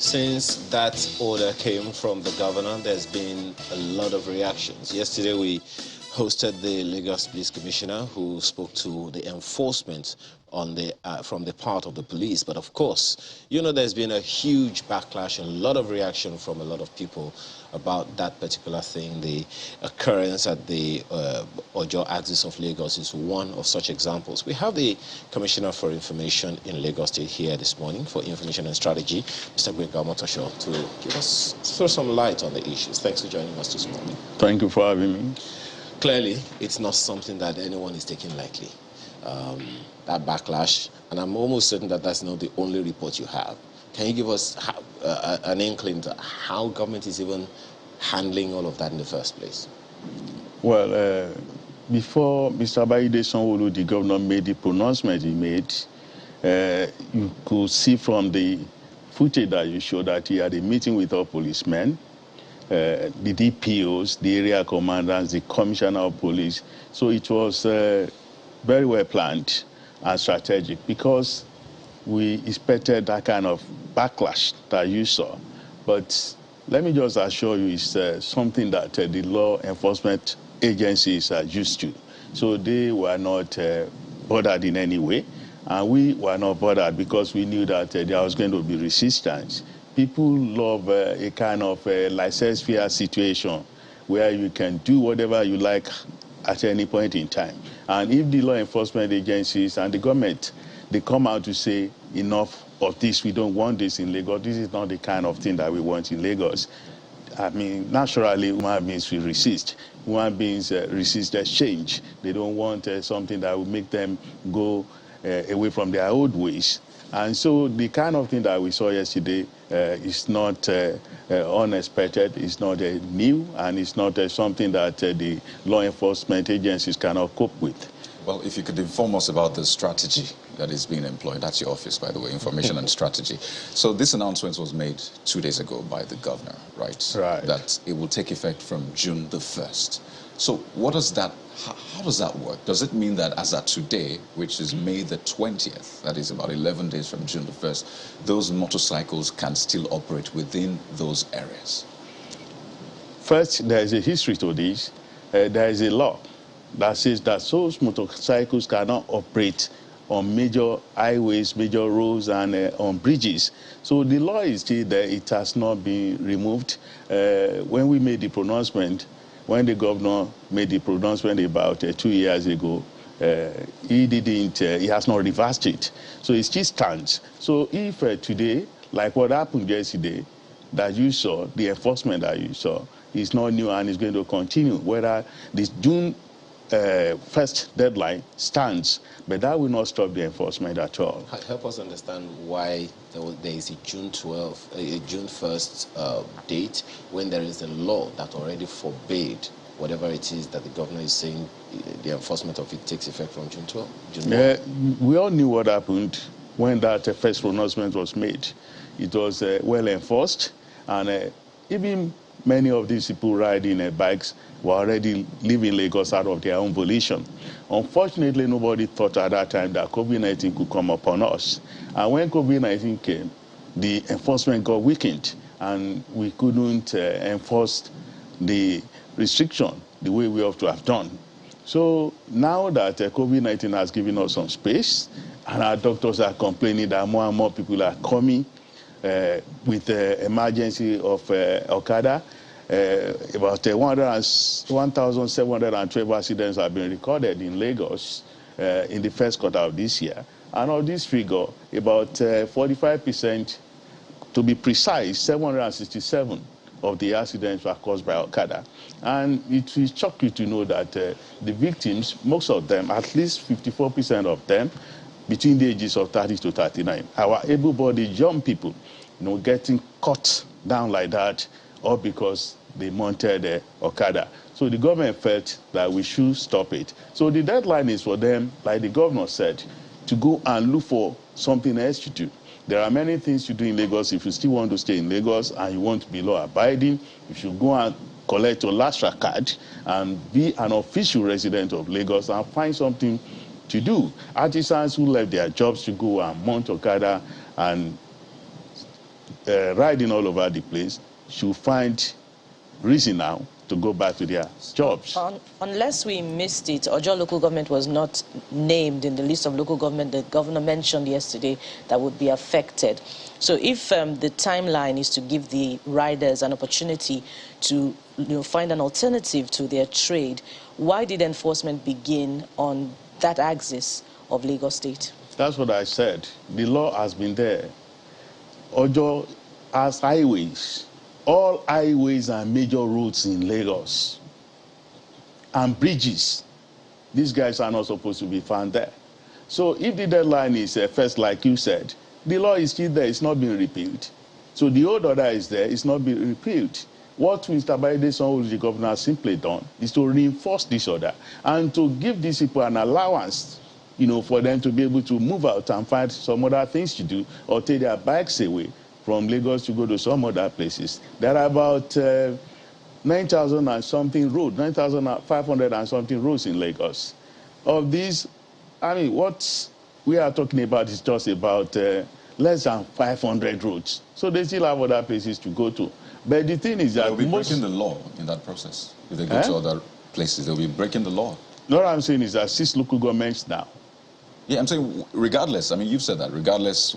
Since that order came from the governor, there's been a lot of reactions. Yesterday, we hosted the Lagos Police Commissioner who spoke to the enforcement on the from the part of the police. But of course, you know, there's been a huge backlash and a lot of reaction from a lot of people about that particular thing. The occurrence at the Ojo axis of Lagos is one of such examples. We have the Commissioner for Information in Lagos State here this morning for Information and Strategy, Mr. Gbenga Omotosho, to give us, throw some light on the issues. Thanks for joining us this morning. Thank you for having me. Clearly, it's not something that anyone is taking lightly, that backlash, and I'm almost certain that that's not the only report you have. Can you give us an inkling to how government is even handling all of that in the first place? Well, before Mr. Bayide Sanwo-Olu, the governor, made the pronouncement he made, you could see from the footage that you showed that he had a meeting with all policemen, the DPOs, the area commanders, the commissioner of police. So it was very well planned and strategic, because we expected that kind of backlash that you saw. But let me just assure you, it's something that the law enforcement agencies are used to. So they were not bothered in any way. And we were not bothered because we knew that there was going to be resistance. People love a kind of laissez-faire situation where you can do whatever you like at any point in time. And if the law enforcement agencies and the government, they come out to say, enough of this, we don't want this in Lagos, this is not the kind of thing that we want in Lagos. I mean, naturally, human beings will resist. Human beings resist change. They don't want something that will make them go away from their old ways. And so the kind of thing that we saw yesterday is not unexpected, it's not new, and it's not something that the law enforcement agencies cannot cope with. Well, if you could inform us about the strategy that is being employed. That's your office, by the way, Information and Strategy. So this announcement was made 2 days ago by the governor, right? Right. That it will take effect from June the 1st. So what does that, how does that work? Does it mean that as at today, which is May the 20th, that is about 11 days from June the 1st, those motorcycles can still operate within those areas? First, there is a history to this. There is a law that says that those motorcycles cannot operate on major highways, major roads, and on bridges. So the law is still there. It has not been removed. When we made the pronouncement, when the governor made the pronouncement about 2 years ago, he has not reversed it. So it still stands. So if today, like what happened yesterday, that you saw, the enforcement that you saw, is not new and is going to continue, whether this June 1st deadline stands, but that will not stop the enforcement at all. Help us understand why there is a June 1st date when there is a law that already forbade whatever it is that the governor is saying, the enforcement of it takes effect from June 12th. We all knew what happened when that first pronouncement was made. It was well enforced, and even many of these people riding bikes were already leaving Lagos out of their own volition. Unfortunately, nobody thought at that time that COVID-19 could come upon us. And when COVID-19 came, the enforcement got weakened, and we couldn't enforce the restriction the way we ought to have done. So now that COVID-19 has given us some space, and our doctors are complaining that more and more people are coming with the emergency of Okada, about 1,712 accidents have been recorded in Lagos in the first quarter of this year. And of this figure, about 45%, to be precise, 767 of the accidents were caused by Okada. And it will shock you to know that the victims, most of them, at least 54% of them, between the ages of 30 to 39, our able-bodied young people, getting cut down like that, all because they mounted Okada. So the government felt that we should stop it. So the deadline is for them, like the governor said, to go and look for something else to do. There are many things to do in Lagos. If you still want to stay in Lagos and you want to be law-abiding, you should go and collect your LASTRA card and be an official resident of Lagos and find something to do. Artisans who left their jobs to go and mount Okada and riding all over the place should find reason now to go back to their jobs. Unless we missed it, Ojo local government was not named in the list of local government the governor mentioned yesterday that would be affected. So if the timeline is to give the riders an opportunity to find an alternative to their trade, why did enforcement begin on that axis of Lagos State? That's what I said. The law has been there. Ojo has highways. All highways and major roads in Lagos and bridges. These guys are not supposed to be found there. So if the deadline is first, like you said, the law is still there. It's not being repealed. So the old order is there. It's not being repealed. What Mr. Baide Sanwo-Olu, the governor, has simply done is to reinforce this order and to give these people an allowance, for them to be able to move out and find some other things to do or take their bikes away from Lagos to go to some other places. There are about 9,000 and something roads, 9,500 and something roads in Lagos. Of these, what we are talking about is just about less than 500 roads. So they still have other places to go to. But the thing is that they'll be breaking the law in that process. If they go to other places, they'll be breaking the law. No, what I'm saying is that 6 local governments now. Yeah, I'm saying regardless. You've said that. Regardless,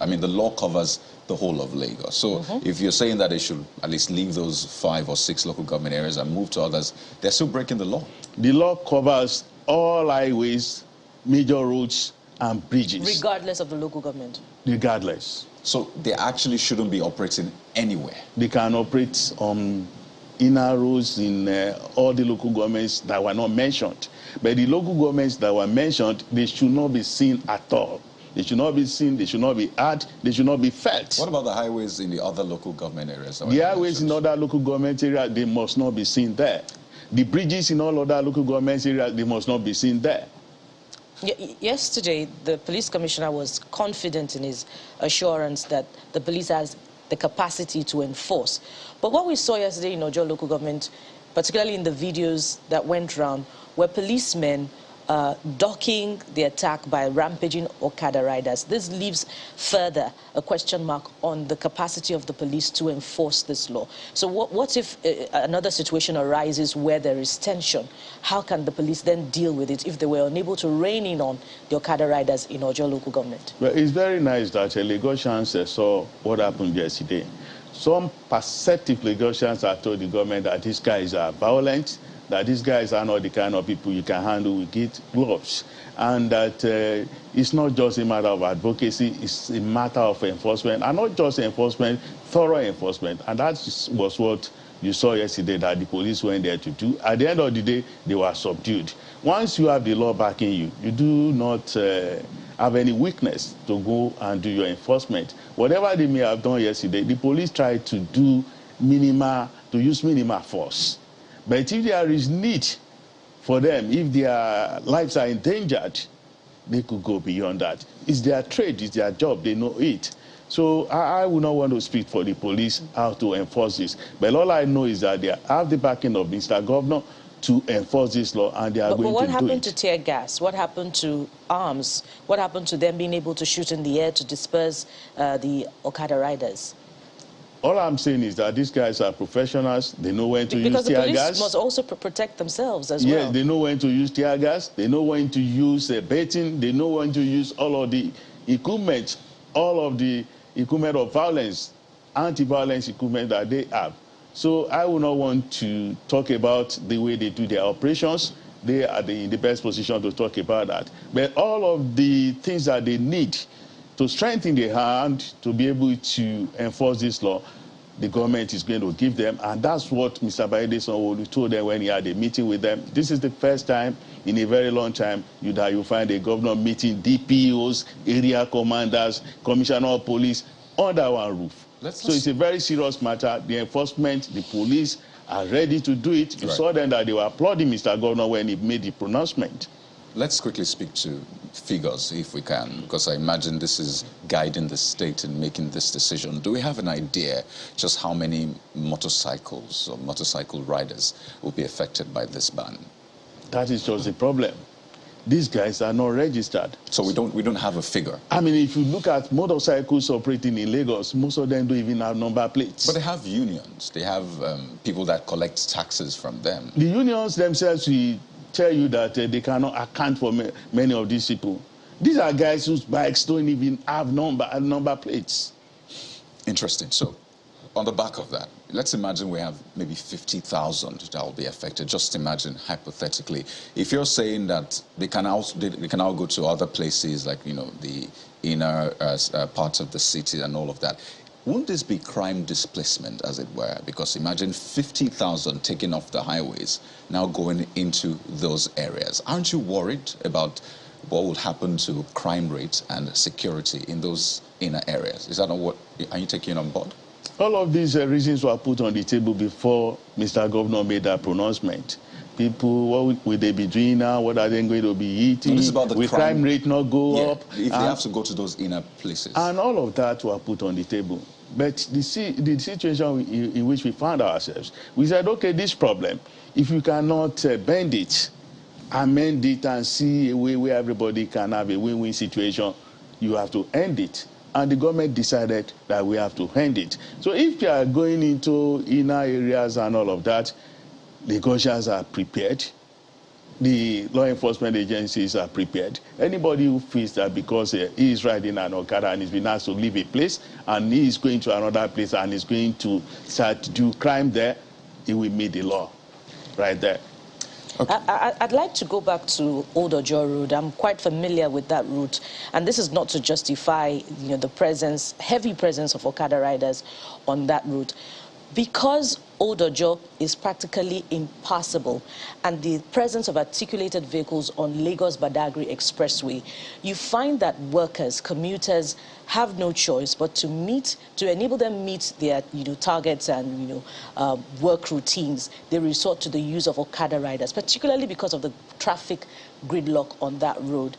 the law covers the whole of Lagos. So if you're saying that they should at least leave those 5 or 6 local government areas and move to others, they're still breaking the law. The law covers all highways, major roads, and bridges. Regardless of the local government? Regardless. So they actually shouldn't be operating anywhere? They can operate on inner roads in all the local governments that were not mentioned. But the local governments that were mentioned, they should not be seen at all. They should not be seen, they should not be heard, they should not be felt. What about the highways in the other local government areas? The highways in other local government areas, they must not be seen there. The bridges in all other local government areas, they must not be seen there. Yesterday, the police commissioner was confident in his assurance that the police has the capacity to enforce. But what we saw yesterday in Ojo local government, particularly in the videos that went round, were policemen docking the attack by rampaging Okada riders. This leaves further a question mark on the capacity of the police to enforce this law. So what if another situation arises where there is tension? How can the police then deal with it if they were unable to rein in on the Okada riders in Ojo local government? Well, it's very nice that Lagosians saw what happened yesterday. Some perceptive Lagosians have told the government that these guys are violent, that these guys are not the kind of people you can handle with kid gloves, and that it's not just a matter of advocacy, it's a matter of enforcement, and not just enforcement, thorough enforcement. And that was what you saw yesterday that the police went there to do. At the end of the day, they were subdued. Once you have the law backing you, you do not have any weakness to go and do your enforcement. Whatever they may have done yesterday, the police tried to use minimal force. But if there is need for them, if their lives are endangered, they could go beyond that. It's their trade, it's their job, they know it. So I would not want to speak for the police how to enforce this. But all I know is that they have the backing of Mr. Governor to enforce this law, and they are going to do it. But what happened to tear gas? What happened to arms? What happened to them being able to shoot in the air to disperse the Okada riders? All I'm saying is that these guys are professionals. They know when to use tear gas. Because the police must also protect themselves as well. Yes, they know when to use tear gas. They know when to use baiting. They know when to use all of the equipment, of violence, anti-violence equipment that they have. So I would not want to talk about the way they do their operations. They are in the best position to talk about that. But all of the things that they need to strengthen their hand to be able to enforce this law, the government is going to give them, and that's what Mr. Baide Sanwo-Olu told them when he had a meeting with them. This is the first time in a very long time that you find a governor meeting DPOs, area commanders, commissioner of police under one roof. So it's a very serious matter. The enforcement, the police are ready to do it. You saw then that they were applauding Mr. Governor when he made the pronouncement. Let's quickly speak to figures, if we can, because I imagine this is guiding the state in making this decision. Do we have an idea just how many motorcycles or motorcycle riders will be affected by this ban? That is just the problem. These guys are not registered. So we don't have a figure. I mean, if you look at motorcycles operating in Lagos, most of them don't even have number plates. But they have unions. They have people that collect taxes from them. The unions themselves will tell you that they cannot account for many of these people. These are guys whose bikes don't even have number plates. Interesting. So, on the back of that, let's imagine we have maybe 50,000 that will be affected. Just imagine, hypothetically, if you're saying that they can all go to other places, like, you know, the inner parts of the city and all of that. Wouldn't this be crime displacement, as it were? Because imagine 50,000 taking off the highways, now going into those areas. Aren't you worried about what will happen to crime rates and security in those inner areas? Is that not what, are you taking on board? All of these reasons were put on the table before Mr. Governor made that pronouncement. People, what will they be doing now? What are they going to be eating? This is about the will crime rate not go up? If they have to go to those inner places. And all of that were put on the table. But the situation in which we found ourselves, we said, okay, this problem, if you cannot bend it, amend it and see a way where everybody can have a win-win situation, you have to end it. And the government decided that we have to end it. So if you are going into inner areas and all of that, Lagosians are prepared. The law enforcement agencies are prepared. Anybody who feels that because he is riding an Okada and he's been asked to leave a place and he is going to another place and is going to start to do crime there, he will meet the law right there. Okay. I'd like to go back to Old Ojo Road. I'm quite familiar with that route, and this is not to justify, you know, the heavy presence of Okada riders on that route. Because Old Ojo is practically impassable, and the presence of articulated vehicles on Lagos-Badagry Expressway, you find that workers, commuters, have no choice but to enable them meet their, you know, targets and, you know, work routines. They resort to the use of Okada riders, particularly because of the traffic gridlock on that road.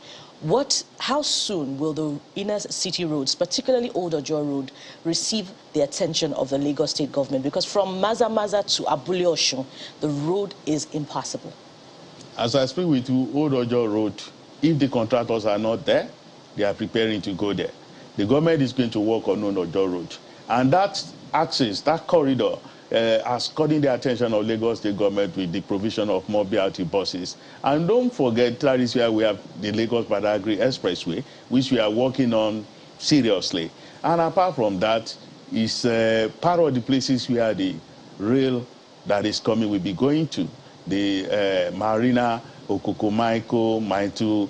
How soon will the inner city roads, particularly Old Ojo Road, receive the attention of the Lagos state government? Because from Maza to Abule Osun, the road is impassable. As I speak with you, Old Ojo Road, if the contractors are not there, they are preparing to go there. The government is going to work on Old Ojo Road. And that axis, that corridor, has caught the attention of Lagos state government with the provision of more BRT buses. And don't forget, that is where we have the Lagos-Badagry Expressway, which we are working on seriously. And apart from that, is part of the places where the rail that is coming will be going to. The Marina, Okokomaiko, Maitu,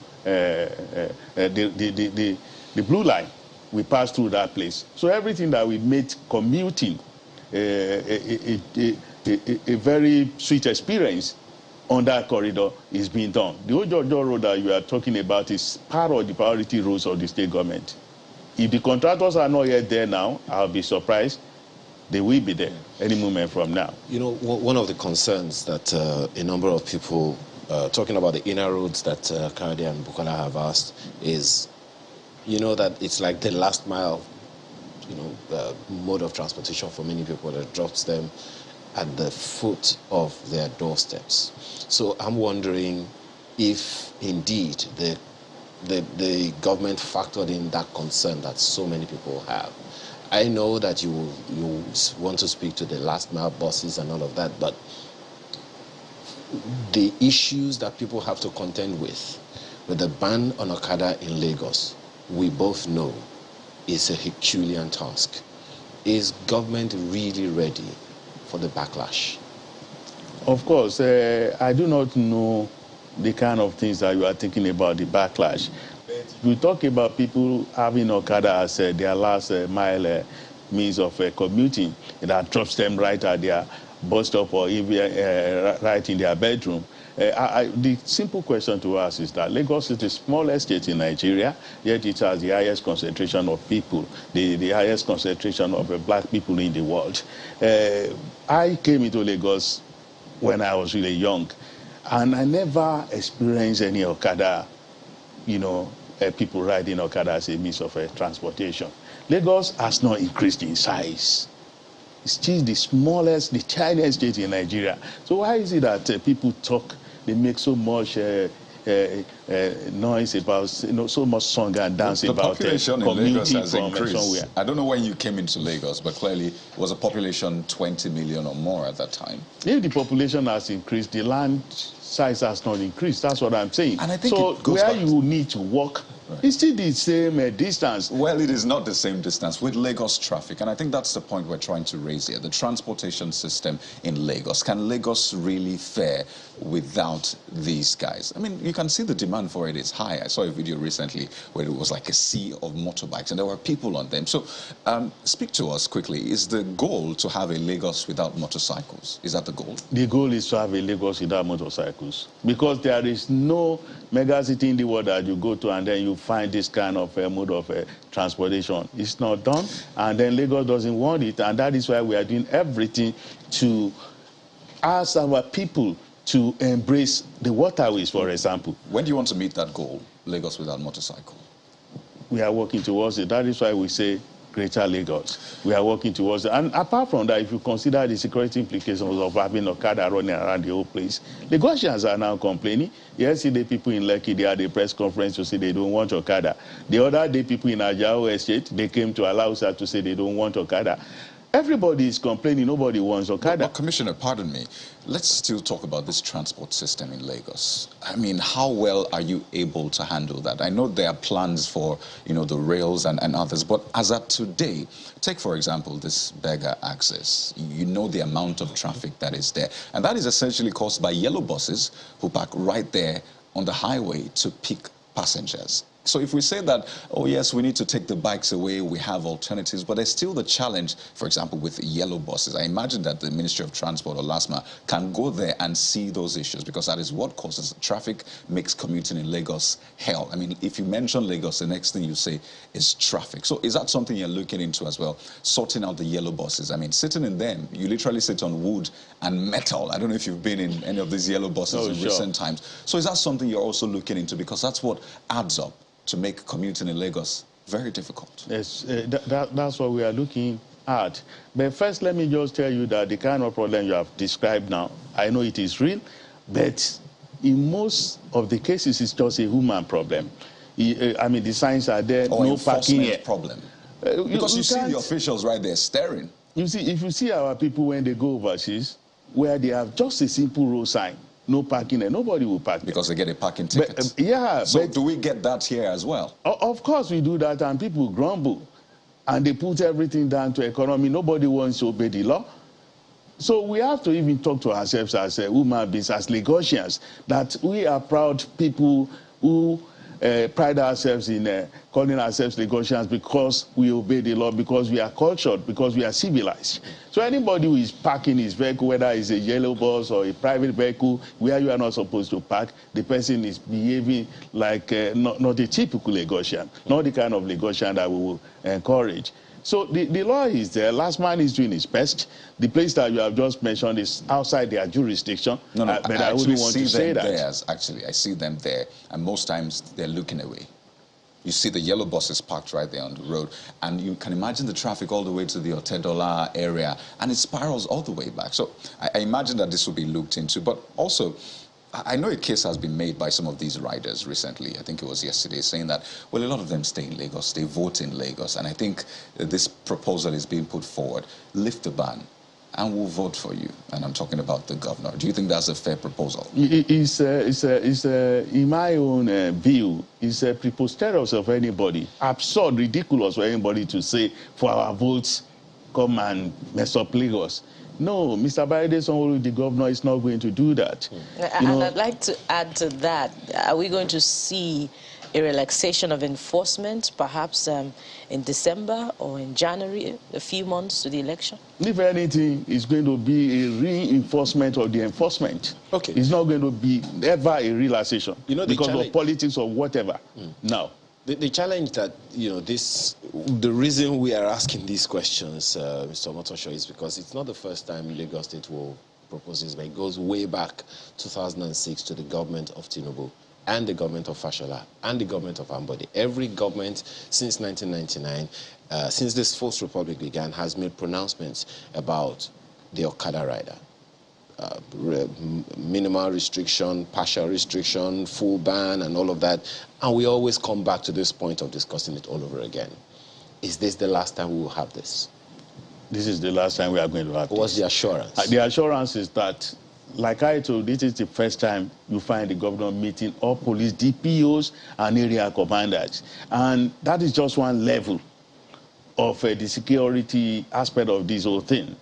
the Blue Line, we pass through that place. So everything that we made commuting a very sweet experience on that corridor is being done. The Old Ojo Road that you are talking about is part of the priority roads of the state government. If the contractors are not yet there now, I'll be surprised. They will be there any moment from now. You know, one of the concerns that a number of people talking about the inner roads that Kade and Bukola have asked is, you know, that it's like the last mile, you know, mode of transportation for many people that drops them at the foot of their doorsteps. So I'm wondering if indeed the government factored in that concern that so many people have. I know that you want to speak to the last mile buses and all of that, but the issues that people have to contend with the ban on Okada in Lagos, we both know is a Herculean task. Is government really ready for the backlash? Of course, I do not know the kind of things that you are thinking about, the backlash. We talk about people having Okada as their last mile means of commuting that drops them right at their bus stop or even right in their bedroom. The simple question to ask is that Lagos is the smallest state in Nigeria, yet it has the highest concentration of people, the highest concentration of black people in the world. I came into Lagos when I was really young, and I never experienced any Okada, you know, people riding Okada as a means of transportation. Lagos has not increased in size. It's still the smallest, the tiniest state in Nigeria. So why is it that people talk, they make so much noise about, so much song and dance The about population in Lagos community has from increased. somewhere. I don't know when you came into Lagos, but clearly it was a population 20 million or more at that time. If the population has increased, the land size has not increased. That's what I'm saying. And I think so it goes where back you need to walk, it's still the same distance. Well, it is not the same distance with Lagos traffic, and I think that's the point we're trying to raise here. The transportation system in Lagos. Can Lagos really fare without these guys? I mean, you can see the demand for it is high. I saw a video recently where it was like a sea of motorbikes, and there were people on them. So, speak to us quickly. Is the goal to have a Lagos without motorcycles? Is that the goal? The goal is to have a Lagos without motorcycles, because there is no mega city in the world that you go to and then you find this kind of mode of transportation. It's not done, and then Lagos doesn't want it, and that is why we are doing everything to ask our people to embrace the waterways, for example. When do you want to meet that goal, Lagos without motorcycle? We are working towards it. That is why we say Greater Lagos. We are working towards it. And apart from that, if you consider the security implications of having Okada running around the whole place, Lagosians are now complaining. Yesterday, people in Lekki, they had a press conference to say they don't want Okada. The other day, people in Ajao Estate, they came to Alausa to say they don't want Okada. Everybody is complaining. Nobody wants Okada. But Commissioner, pardon me. Let's still talk about this transport system in Lagos. I mean, how well are you able to handle that? I know there are plans for, the rails and others, but as of today, take, for example, this Berger access. You know the amount of traffic that is there. And that is essentially caused by yellow buses who park right there on the highway to pick passengers. So if we say that, oh yes, we need to take the bikes away, we have alternatives, but there's still the challenge, for example, with yellow buses. I imagine that the Ministry of Transport or LASMA can go there and see those issues, because that is what causes traffic, makes commuting in Lagos hell. I mean, if you mention Lagos, the next thing you say is traffic. So is that something you're looking into as well, sorting out the yellow buses? I mean, sitting in them, you literally sit on wood and metal. I don't know if you've been in any of these yellow buses in recent times. So is that something you're also looking into? Because that's what adds up to make commuting in Lagos very difficult. Yes, that's what we are looking at. But first, let me just tell you that the kind of problem you have described now, I know it is real, but in most of the cases, it's just a human problem. I mean, the signs are there, or no parking here. Problem. Because you see the officials right there staring. You see, if you see our people when they go overseas, where they have just a simple road sign, no parking there, nobody will park there. Because they get a parking ticket. But, so do we get that here as well? Of course we do that, and people grumble. And they put everything down to economy. Nobody wants to obey the law. So we have to even talk to ourselves as human beings, as Lagosians, that we are proud people who pride ourselves in calling ourselves Lagosians because we obey the law, because we are cultured, because we are civilized. So anybody who is parking his vehicle, whether it's a yellow bus or a private vehicle where you are not supposed to park, the person is behaving like not a typical Lagosian, not the kind of Lagosian that we will encourage. So the law is there. Last man is doing his best. The place that you have just mentioned is outside their jurisdiction. No, but I wouldn't want to say that. I see them there, and most times they're looking away. You see the yellow buses parked right there on the road, and you can imagine the traffic all the way to the Otedola area, and it spirals all the way back. So I imagine that this will be looked into. But also, I know a case has been made by some of these riders recently. I think it was yesterday, saying that, well, a lot of them stay in Lagos, they vote in Lagos, and I think this proposal is being put forward. Lift the ban, and we'll vote for you. And I'm talking about the governor. Do you think that's a fair proposal? It's in my own view, it's preposterous of anybody, absurd, ridiculous for anybody to say, for our votes, come and mess up Lagos. No, Mr. Baide Sanwo-Olu, the governor, is not going to do that. And I'd like to add to that. Are we going to see a relaxation of enforcement, perhaps in December or in January, a few months to the election? If anything, it's going to be a reinforcement of the enforcement. Okay. It's not going to be ever a relaxation because of politics or whatever. Now. The challenge that, the reason we are asking these questions, Mr. Motosho, is because it's not the first time Lagos State will propose this, but it goes way back 2006 to the government of Tinubu and the government of Fashola and the government of Ambode. Every government since 1999, since this Fourth Republic began, has made pronouncements about the Okada rider. minimal restriction, partial restriction, full ban, and all of that. And we always come back to this point of discussing it all over again. Is this the last time we will have this? This is the last time we are going to have What's this. the assurance? The assurance is that, like I told, this is the first time you find the governor meeting all police DPOs and area commanders. And that is just one level of the security aspect of this whole thing.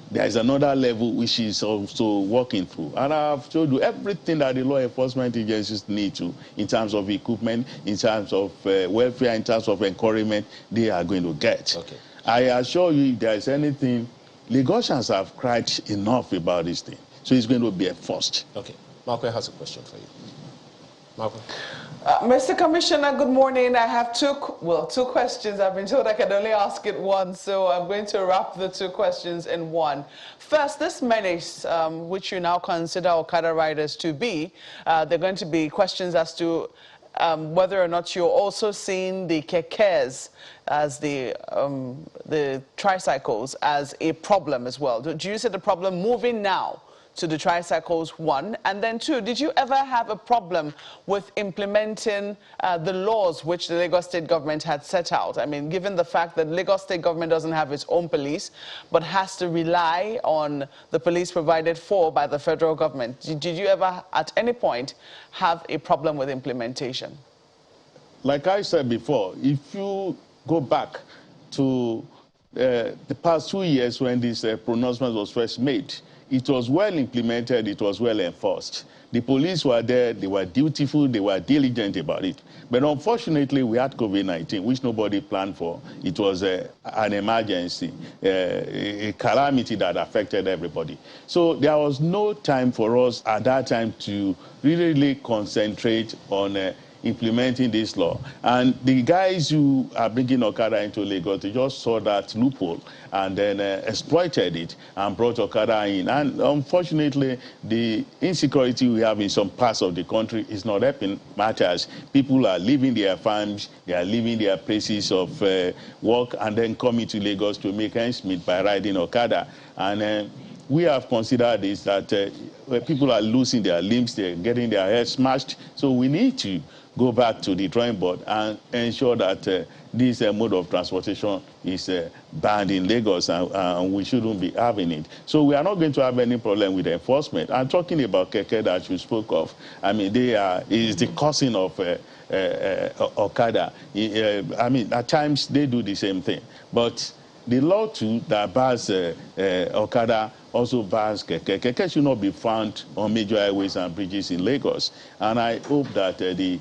There is another level which is also working through. And I've told you everything that the law enforcement agencies need to, in terms of equipment, in terms of welfare, in terms of encouragement, they are going to get. Okay. I assure you, if there is anything, Lagosians have cried enough about this thing. So it's going to be enforced. Okay. Malcolm has a question for you. Malcolm? Mr. Commissioner, good morning. I have two questions. I've been told I can only ask it once, so I'm going to wrap the two questions in one. First, this menace, which you now consider Okada riders to be, there are going to be questions as to whether or not you're also seeing the Kekes as the tricycles as a problem as well. Do you see the problem moving now to the tricycles, one? And then two, did you ever have a problem with implementing the laws which the Lagos State government had set out? I mean, given the fact that Lagos State government doesn't have its own police, but has to rely on the police provided for by the federal government. Did you ever, at any point, have a problem with implementation? Like I said before, if you go back to the past 2 years when this pronouncement was first made, it was well implemented, it was well enforced. The police were there, they were dutiful, they were diligent about it. But unfortunately, we had COVID-19, which nobody planned for. It was an emergency, a calamity that affected everybody. So there was no time for us at that time to really concentrate on implementing this law. And the guys who are bringing Okada into Lagos, they just saw that loophole and then exploited it and brought Okada in. And unfortunately, the insecurity we have in some parts of the country is not helping matters. People are leaving their farms, they are leaving their places of work and then coming to Lagos to make ends meet by riding Okada. And we have considered this, that people are losing their limbs, they're getting their heads smashed. So we need to go back to the drawing board and ensure that this mode of transportation is banned in Lagos, and we shouldn't be having it. So we are not going to have any problem with enforcement. I'm talking about Keke that you spoke of. I mean, is the cousin of Okada. I mean, at times they do the same thing. But the law too that bars Okada also bans Keke. Keke should not be found on major highways and bridges in Lagos. And I hope that the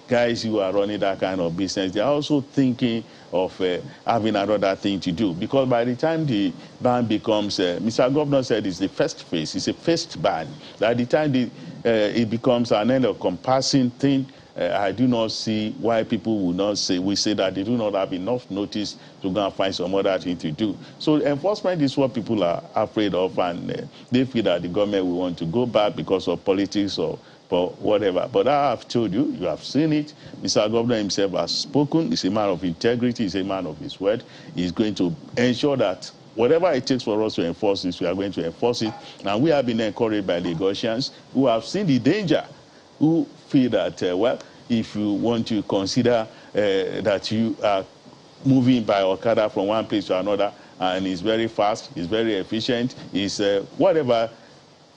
guys who are running that kind of business, they are also thinking of having another thing to do. Because by the time the ban becomes, Mr. Governor said it's the first phase, it's a first ban. By the time it becomes an encompassing thing, I do not see why people will not say, we say that they do not have enough notice to go and find some other thing to do. So enforcement is what people are afraid of, and they feel that the government will want to go back because of politics or for whatever. But I have told you, you have seen it. Mr. Governor himself has spoken. He's a man of integrity. He's a man of his word. He's going to ensure that whatever it takes for us to enforce this, we are going to enforce it. And we have been encouraged by Lagosians who have seen the danger, who feel that, well, if you want to consider that you are moving by Okada from one place to another, and it's very fast, it's very efficient, it's whatever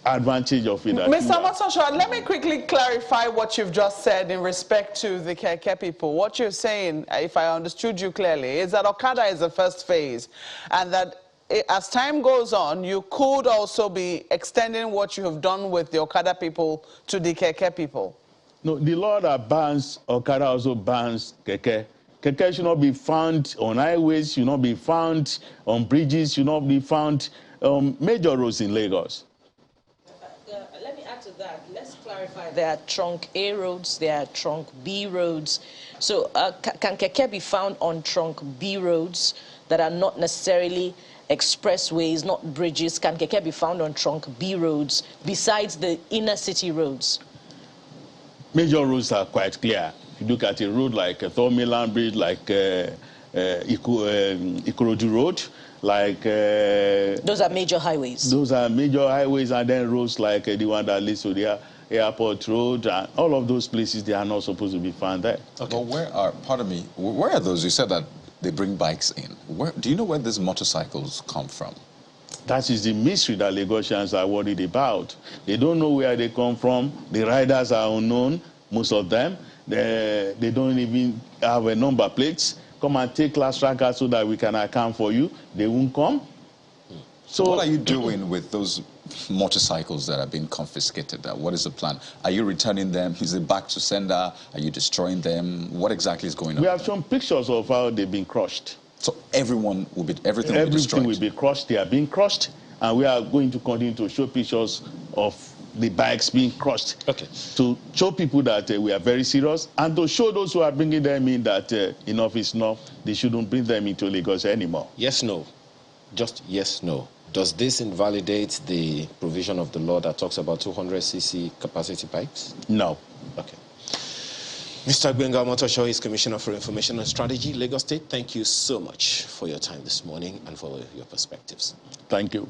advantage of it. Mr. Amatosho, let me quickly clarify what you've just said in respect to the Keke people. What you're saying, if I understood you clearly, is that Okada is the first phase, and that as time goes on, you could also be extending what you have done with the Okada people to the Keke people. No, the law that bans Okada also bans Keke. Keke should not be found on highways, should not be found on bridges, should not be found on major roads in Lagos. Let me add to that. Let's clarify. There are trunk A roads, there are trunk B roads. So can Keke be found on trunk B roads that are not necessarily expressways, not bridges? Can Keke be found on trunk B roads besides the inner city roads? Major roads are quite clear. If you look at a road like Thormilan Bridge, like Ikorodu Road, like... those are major highways. Those are major highways, and then roads like the one that leads to the airport road, and all of those places, they are not supposed to be found there. Okay. But where are those? You said that they bring bikes in. Do you know where these motorcycles come from? That is the mystery that Lagosians are worried about. They don't know where they come from. The riders are unknown, most of them. They don't even have a number plates. Come and take class trackers so that we can account for you. They won't come. So what are you doing with those motorcycles that have been confiscated? What is the plan? Are you returning them? Is it back to sender? Are you destroying them? What exactly is going on? We have shown pictures of how they've been crushed. So everything will be destroyed? Everything will be crushed. They are being crushed. And we are going to continue to show pictures of the bikes being crushed. Okay. To show people that we are very serious, and to show those who are bringing them in that enough is enough. They shouldn't bring them into Lagos anymore. Yes, no. Just yes, no. Does this invalidate the provision of the law that talks about 200cc capacity bikes? No. Okay. Mr. Gbenga Motosho is Commissioner for Information and Strategy, Lagos State. Thank you so much for your time this morning and for your perspectives. Thank you.